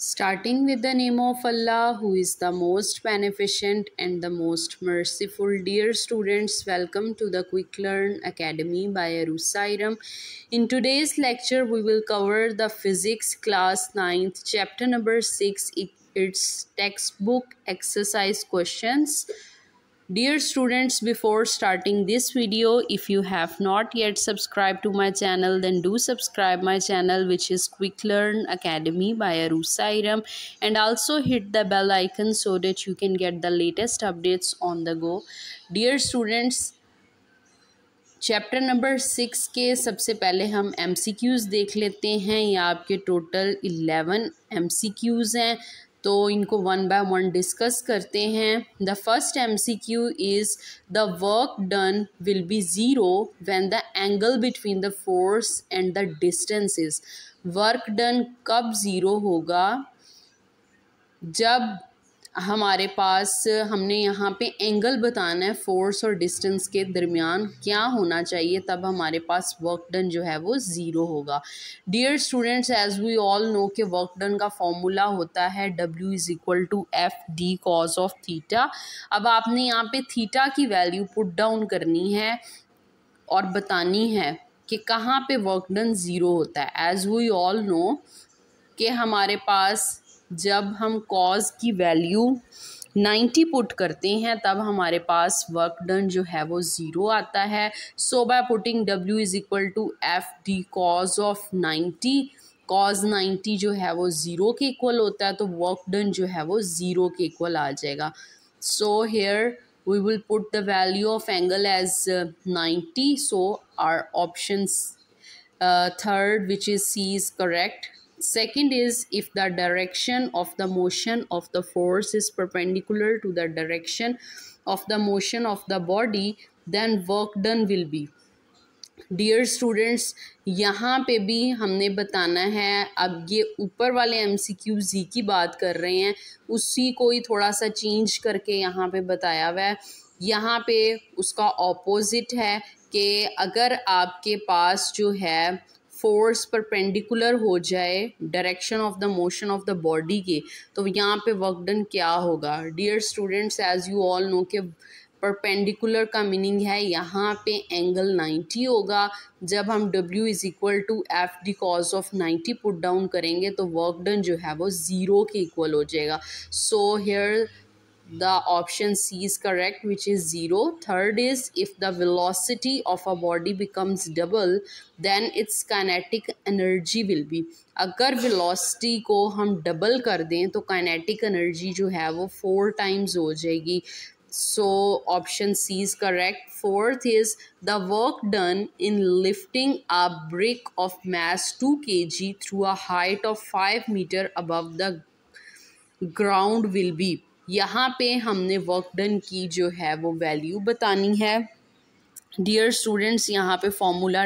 Starting with the name of Allah, who is the most beneficent and the most merciful. Dear students, welcome to the Quick Learn Academy by Arusairam. In today's lecture, we will cover the Physics class 9th, chapter number 6. It's textbook exercise questions. Dear students, before starting this video, if you have not yet subscribed to my channel, then do subscribe my channel, which is Quick Learn Academy by Arusairam, and also hit the bell icon so that you can get the latest updates on the go. Dear students, chapter number 6 के सबसे पहले हम MCQs देख लेते हैं। ये आपके total 11 MCQs हैं, तो इनको वन बाय वन डिस्कस करते हैं। The first MCQ is the work done will be zero when the angle between the force and the distance is. Work done कब ज़ीरो होगा? जब हमारे पास हमने यहाँ पे एंगल बताना है फोर्स और डिस्टेंस के दरमियान क्या होना चाहिए, तब हमारे पास वर्क डन जो है वो ज़ीरो होगा। Dear students, as we all know कि वर्क डन का फॉर्मूला होता है W = FD cos of theta. अब आपने यहाँ पे थीटा की वैल्यू पुट डाउन करनी है और बतानी है कि कहाँ पे वर्क डन ज़ीरो होता है। एज वी ऑल नो कि हमारे पास जब हम कॉज की वैल्यू 90 पुट करते हैं तब हमारे पास वर्क डन जो है वो ज़ीरो आता है। So by putting W = FD cos of 90, cos 90 जो है वो ज़ीरो के इक्वल होता है, तो वर्क डन जो है वो ज़ीरो के इक्वल आ जाएगा। So here we will put the value of angle as 90. So our options third, which is C, is correct. Second is, if the direction of the motion of the force is perpendicular to the direction of the motion of the body, then work done will be. Dear students, यहाँ पे भी हमने बताना है। अब ये ऊपर वाले MCQ जी की बात कर रहे हैं, उसी को ही थोड़ा सा चेंज करके यहाँ पे बताया हुआ है। यहाँ पे उसका ऑपोजिट है कि अगर आपके पास जो है फोर्स परपेंडिकुलर हो जाए direction of the motion of the body के, तो यहाँ पे वर्क डन क्या होगा? Dear students, as you all know कि परपेंडिकुलर का मीनिंग है यहाँ पे एंगल 90 होगा। जब हम W = FD cos of 90 put down करेंगे तो वर्क डन जो है वो ज़ीरो के इक्वल हो जाएगा। So here the option C is correct, which is 0. Third is, if the velocity of a body becomes double, then its kinetic energy will be. अगर velocity को हम डबल कर दें तो kinetic energy जो है वो 4 times हो जाएगी। So option C is correct. Fourth is, the work done in lifting a brick of mass 2 kg through a height of 5 meter above the ground will be. यहाँ पे हमने वर्क डन की जो है वो वैल्यू बतानी है। डियर स्टूडेंट्स, यहाँ पे फॉर्मूला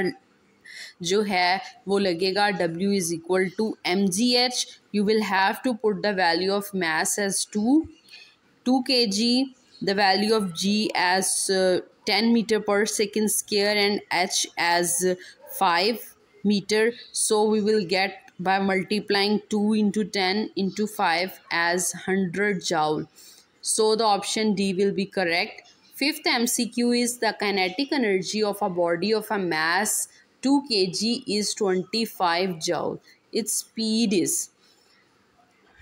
जो है वो लगेगा W = mgh. You will have to put the value of mass as 2 kg, the value of G as 10 meter per second square and H as 5 meter. So we will get by multiplying 2 into 10 into 5 as 100 joule. So the option D will be correct. Fifth MCQ is, the kinetic energy of a body of a mass 2 kg is 25 joule. Its speed is.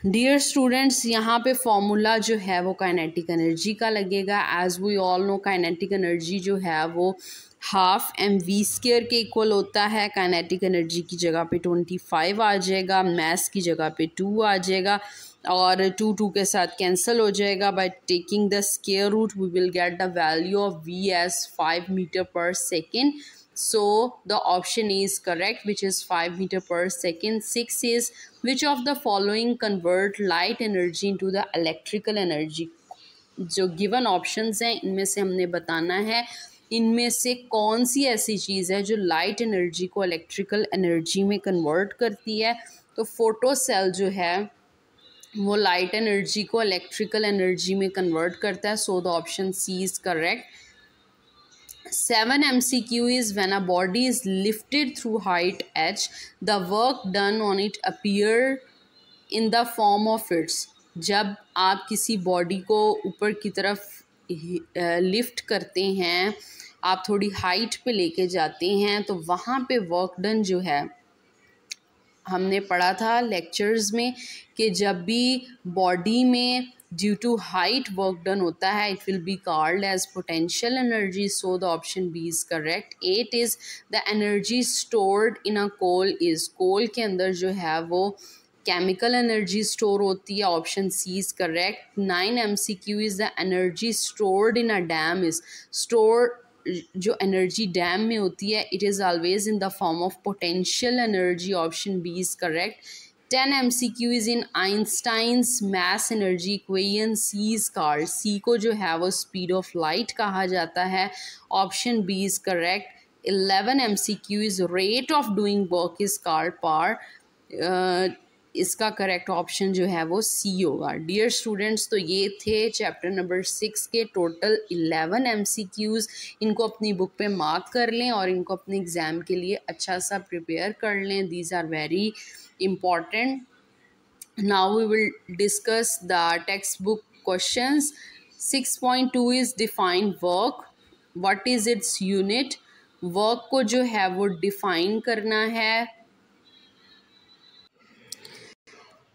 Dear students, यहाँ पे formula जो है वो kinetic energy का लगेगा। As we all know, kinetic energy जो है वो हाफ mv² के इक्वल होता है। काइनेटिक एनर्जी की जगह पे 25 आ जाएगा, मैस की जगह पे 2 आ जाएगा और 2 के साथ कैंसिल हो जाएगा। By taking the square root we will get the value of v as 5 metre per second. So the option is correct, which is 5 meter per second. 6 is, which of the following convert light energy into the electrical energy? जो given options हैं इनमें से हमने बताना है इनमें से कौन सी ऐसी चीज़ है जो लाइट एनर्जी को इलेक्ट्रिकल एनर्जी में कन्वर्ट करती है। तो फोटो सेल जो है वो लाइट एनर्जी को इलेक्ट्रिकल एनर्जी में कन्वर्ट करता है। So the option C is correct. 7 MCQ is, when a body is lifted through height h, the work done on it appear in the form of its, जब आप किसी body को ऊपर की तरफ लिफ्ट करते हैं, आप थोड़ी हाइट पे लेके जाते हैं, तो वहाँ पे वर्क डन जो है हमने पढ़ा था लेक्चर्स में कि जब भी बॉडी में due to height work done होता है, it will be called as potential energy. So the option B is correct. 8 is the energy stored in a coal is, coal के अंदर जो है वो केमिकल एनर्जी स्टोर होती है. Option C is correct. 9 MCQ is the energy stored in a dam is, store जो energy dam में होती है it is always in the form of potential energy. Option B is correct. 10 MCQ is in Einstein's mass energy equation. C is called, C को जो है वो speed of light कहा जाता है. Option B is correct. 11 MCQ is rate of doing work is called power. इसका correct option जो है वो सी होगा. डियर स्टूडेंट्स, तो ये थे चैप्टर नंबर 6 के टोटल 11 MCQs. इनको अपनी बुक पे मार्क कर लें और इनको अपने एग्ज़ाम के लिए अच्छा सा प्रिपेयर कर लें. These are very important. Now we will discuss the textbook questions. 6.2 is define work. What is its unit? Work को जो है वो define करना है.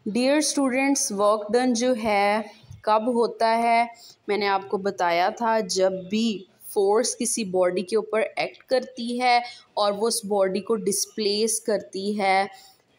डियर स्टूडेंट्स, वर्क डन जो है कब होता है, मैंने आपको बताया था जब भी फोर्स किसी बॉडी के ऊपर एक्ट करती है और वो उस बॉडी को डिस्प्लेस करती है.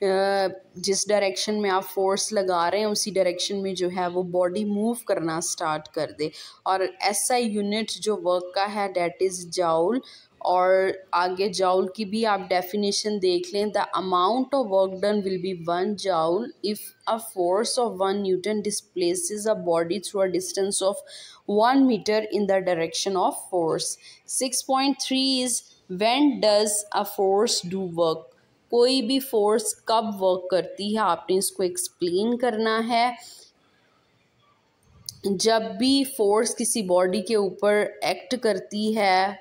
जिस डायरेक्शन में आप फोर्स लगा रहे हैं उसी डायरेक्शन में जो है वो बॉडी मूव करना स्टार्ट कर दे. और ऐसा यूनिट जो वर्क का है डेट इज़ जाउल. और आगे जाउल की भी आप डेफिनेशन देख लें. The amount of work done will be 1 joule if a force of 1 newton displaces a body through a distance of 1 metre in the direction of force. 6.3 is when does a force do work. कोई भी force कब work करती है, आपने इसको explain करना है. जब भी फोर्स किसी बॉडी के ऊपर एक्ट करती है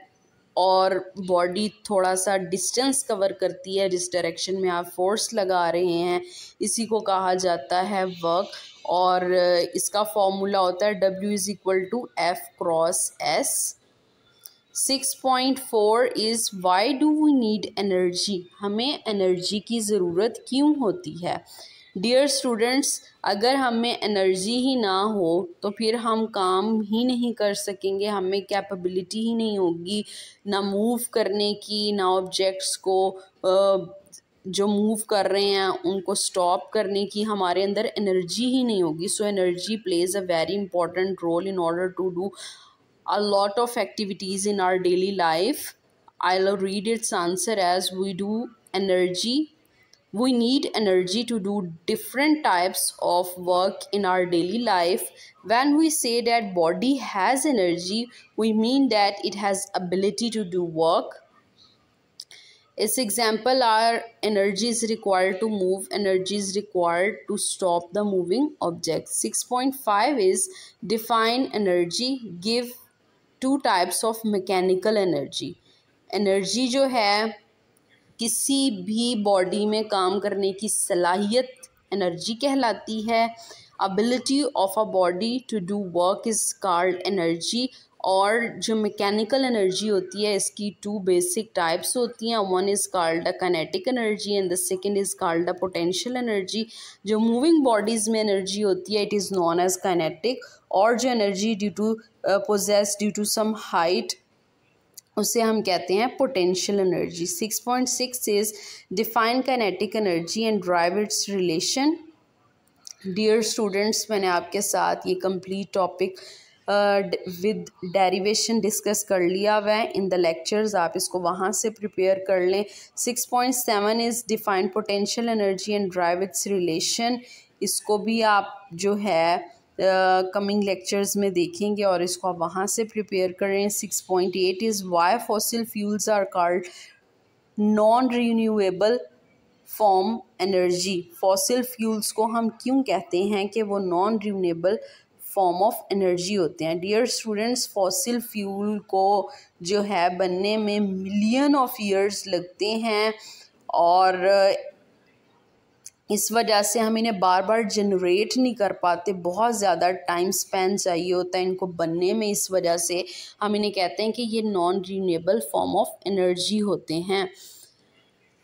और बॉडी थोड़ा सा डिस्टेंस कवर करती है जिस डायरेक्शन में आप फोर्स लगा रहे हैं, इसी को कहा जाता है वर्क. और इसका फॉर्मूला होता है W=F×S. 6.4 is why do we need energy. हमें एनर्जी की ज़रूरत क्यों होती है. डियर स्टूडेंट्स, अगर हमें एनर्जी ही ना हो तो फिर हम काम ही नहीं कर सकेंगे, हमें कैपेबिलिटी ही नहीं होगी ना मूव करने की, ना ऑब्जेक्ट्स को जो मूव कर रहे हैं उनको स्टॉप करने की. हमारे अंदर एनर्जी ही नहीं होगी. So energy plays a very important role in order to do a lot of activities in our daily life. I'll read its answer as we need energy to do different types of work in our daily life. When we say that body has energy, we mean that it has ability to do work. Its example are energy is required to move, energy is required to stop the moving object. 6.5 is define energy, give 2 types of mechanical energy. Energy जो है किसी भी body में काम करने की सलाहियत energy कहलाती है. ability of a body to do work is called energy. और जो मैकेनिकल एनर्जी होती है इसकी 2 बेसिक टाइप्स होती हैं. One is called the kinetic energy and the second is called the potential energy. जो मूविंग बॉडीज़ में एनर्जी होती है it is known as kinetic. और जो energy due to some height उसे हम कहते हैं potential energy. 6.6 is define kinetic energy and drive its relation. Dear students, मैंने आपके साथ ये complete topic with derivation discuss कर लिया हुआ है इन द लेक्चर्स. आप इसको वहाँ से प्रिपेयर कर लें. 6.7 is define potential energy and drive its relation. इसको भी आप जो है कमिंग लेक्चर्स में देखेंगे और इसको आप वहाँ से प्रिपेयर करें. 6.8 is why fossil fuels are called non renewable form energy. Fossil fuels को हम क्यों कहते हैं कि वो non renewable form of energy होते हैं. डियर स्टूडेंट्स, फॉसिल फ्यूल को जो है बनने में मिलियन ऑफ ईयर्स लगते हैं और इस वजह से हम इन्हें बार बार जनरेट नहीं कर पाते, बहुत ज़्यादा टाइम स्पेंड चाहिए होता है इनको बनने में। इस वजह से हम इन्हें कहते हैं कि ये non renewable form of energy होते हैं।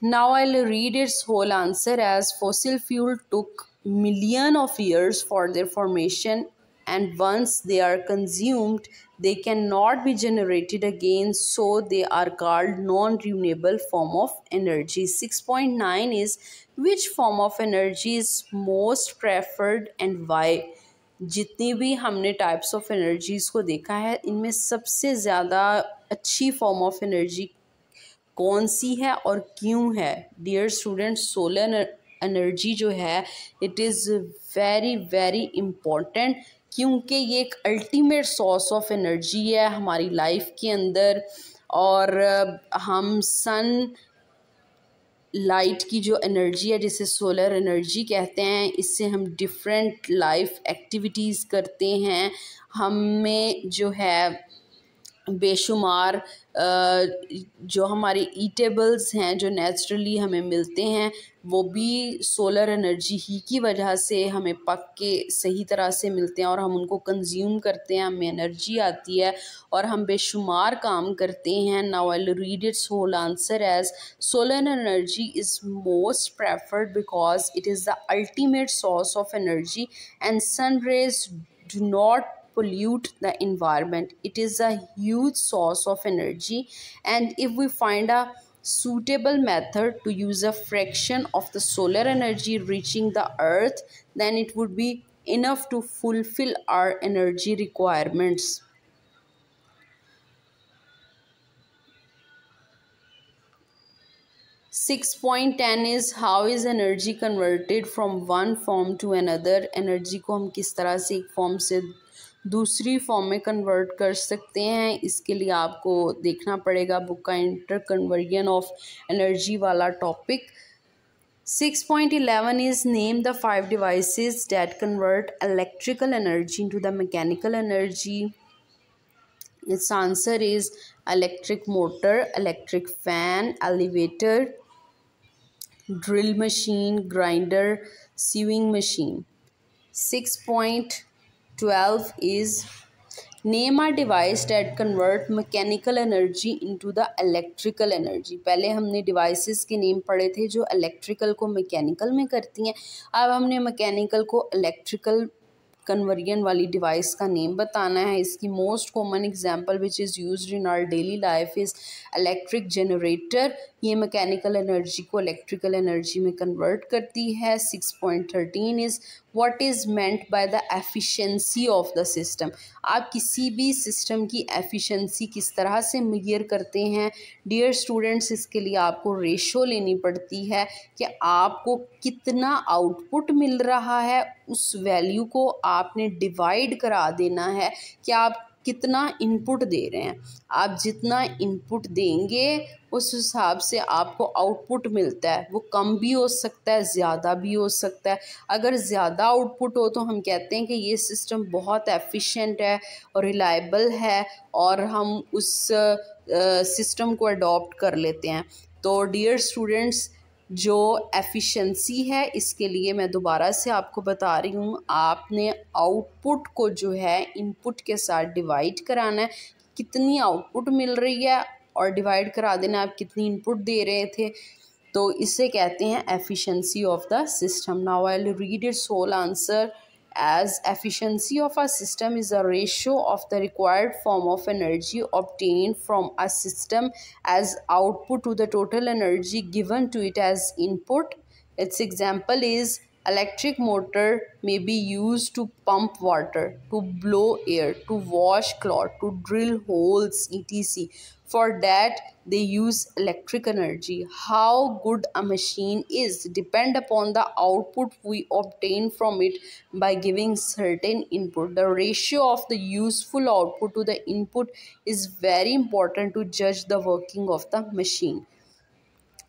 Now I'll read its whole answer as fossil fuel took million of years for their formation, and once they are consumed they cannot be generated again, so they are called non-renewable form of energy. 6.9 is which form of energy is most preferred and why? जितनी भी हमने types of energies को देखा है इनमें सबसे ज़्यादा अच्छी फॉर्म ऑफ एनर्जी कौन सी है और क्यों है? डियर स्टूडेंट्स, सोलर एनर्जी जो है it is very very important, क्योंकि ये एक अल्टीमेट सोर्स ऑफ एनर्जी है हमारी लाइफ के अंदर। और हम सन लाइट की जो एनर्जी है जिसे सोलर एनर्जी कहते हैं, इससे हम डिफरेंट लाइफ एक्टिविटीज़ करते हैं। हमें जो है बेशुमार जो हमारे ईटेबल्स हैं जो नेचुरली हमें मिलते हैं वो भी सोलर एनर्जी ही की वजह से हमें पक के सही तरह से मिलते हैं और हम उनको कंज्यूम करते हैं, हमें एनर्जी आती है और हम बेशुमार काम करते हैं। Now I will read its whole answer as solar energy is most preferred because it is the ultimate source of energy and sun rays do not pollute the environment. It is a huge source of energy, and if we find a suitable method to use a fraction of the solar energy reaching the earth, then it would be enough to fulfill our energy requirements. 6.10 is how is energy converted from one form to another? Energy को हम किस तरह से एक form से दूसरी form में convert कर सकते हैं, इसके लिए आपको देखना पड़ेगा बुक का इंटर कन्वर्जन ऑफ एनर्जी वाला topic. 6.11 is name the 5 devices that convert electrical energy into the mechanical energy. Its answer is electric motor, electric fan, elevator, drill machine, grinder, sewing machine. 6.12 is name a device that convert mechanical energy into the electrical energy. पहले हमने devices के name पढ़े थे जो electrical को mechanical में करती हैं, अब हमने मैकेनिकल को इलेक्ट्रिकल कन्वर्जन वाली डिवाइस का नेम बताना है। इसकी most common example which is used in our daily life is electric generator. ये मैकेनिकल एनर्जी को इलेक्ट्रिकल एनर्जी में कन्वर्ट करती है। 6.13 is what is meant by the efficiency of the system. आप किसी भी सिस्टम की एफिशिएंसी किस तरह से मेजर करते हैं? डियर स्टूडेंट्स, इसके लिए आपको रेशो लेनी पड़ती है कि आपको कितना आउटपुट मिल रहा है, उस वैल्यू को आपने डिवाइड करा देना है कि आप कितना इनपुट दे रहे हैं। आप जितना इनपुट देंगे उस हिसाब से आपको आउटपुट मिलता है। वो कम भी हो सकता है, ज़्यादा भी हो सकता है। अगर ज़्यादा आउटपुट हो तो हम कहते हैं कि ये सिस्टम बहुत एफिशिएंट है और रिलायबल है और हम उस सिस्टम को अडॉप्ट कर लेते हैं। तो डियर स्टूडेंट्स, जो एफिशिएंसी है इसके लिए मैं दोबारा से आपको बता रही हूँ, आपने आउटपुट को जो है इनपुट के साथ डिवाइड कराना है, कितनी आउटपुट मिल रही है और डिवाइड करा देना आप कितनी इनपुट दे रहे थे। तो इसे कहते हैं efficiency of the system. Now I will read its whole answer as efficiency of a system is a ratio of the required form of energy obtained from a system as output to the total energy given to it as input. Its example is electric motor may be used to pump water, to blow air, to wash cloth, to drill holes, etc. For that they use electric energy. How good a machine is depend upon the output we obtain from it by giving certain input. The ratio of the useful output to the input is very important to judge the working of the machine.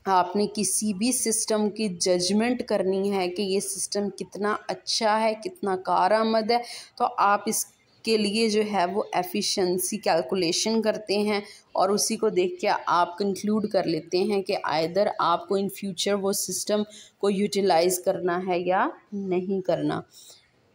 आपने किसी भी system की judgement करनी है कि ये system कितना अच्छा है, कितना कारआमद है, तो आप इस के लिए जो है वो एफिशिएंसी कैलकुलेशन करते हैं और उसी को देख के आप कंक्लूड कर लेते हैं कि आइदर आपको इन फ्यूचर वो सिस्टम को यूटिलाइज़ करना है या नहीं करना।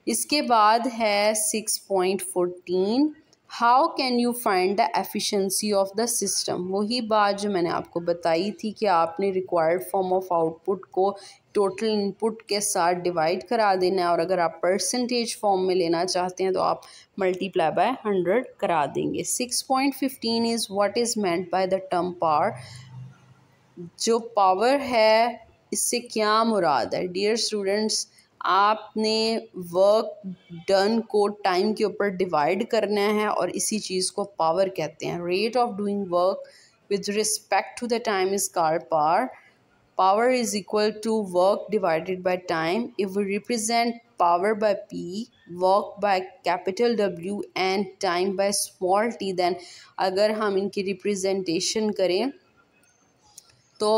इसके बाद है 6.14 how can you find the efficiency of the system. वही बात जो मैंने आपको बताई थी कि आपने रिक्वायर्ड फॉर्म ऑफ आउटपुट को टोटल इनपुट के साथ डिवाइड करा देना है और अगर आप परसेंटेज फॉर्म में लेना चाहते हैं तो आप मल्टीप्लाई बाय 100 करा देंगे। 6.15 is what is meant by the term power. जो पावर है इससे क्या मुराद है? डियर स्टूडेंट्स, आपने वर्क डन को टाइम के ऊपर डिवाइड करना है और इसी चीज़ को पावर कहते हैं। Rate of doing work with respect to the time is called power. Power is equal to work divided by time. If we represent power by P, work by capital W and time by small t, then अगर हम इनकी representation करें तो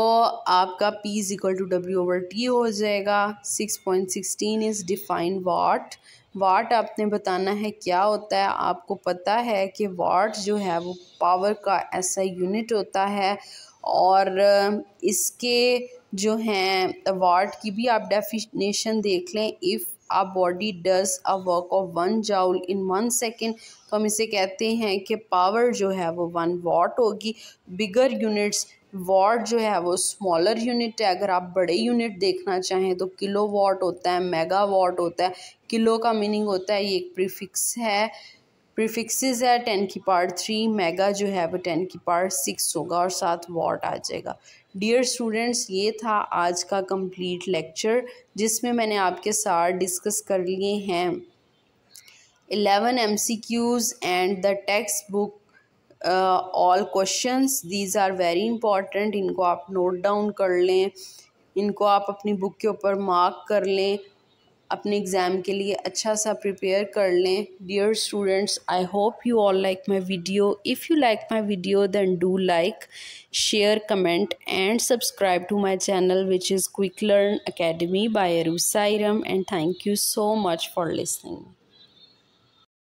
आपका P is equal to W over T हो जाएगा। 6.16 is define watt। वाट आपने बताना है क्या होता है। आपको पता है कि वाट जो है वो पावर का ऐसा यूनिट होता है और इसके जो हैं वाट की भी आप डेफिनेशन देख लें। If a body does a work of 1 joule in 1 second तो हम इसे कहते हैं कि पावर जो है वो 1 वाट होगी। बिगर यूनिट्स वाट जो है वो स्मॉलर यूनिट है। अगर आप बड़े यूनिट देखना चाहें तो किलो वाट होता है, मेगा वाट होता है। किलो का मीनिंग होता है ये एक प्रीफिक्स है, प्रीफिक्सेस है 10 की पावर 3। मेगा जो है वो 10 की पावर 6 होगा और साथ वाट आ जाएगा। डियर स्टूडेंट्स, ये था आज का कंप्लीट लेक्चर जिसमें मैंने आपके साथ डिस्कस कर लिए हैं 11 MCQs and the textbook all questions. These are very important. इनको आप नोट डाउन कर लें, इनको आप अपनी बुक के ऊपर मार्क कर लें, अपने एग्ज़ाम के लिए अच्छा सा प्रिपेयर कर लें। Dear students, I hope you all like my video. If you like my video then do like, share, comment and subscribe to my channel which is Quick Learn Academy by Arusairam, and thank you so much for listening.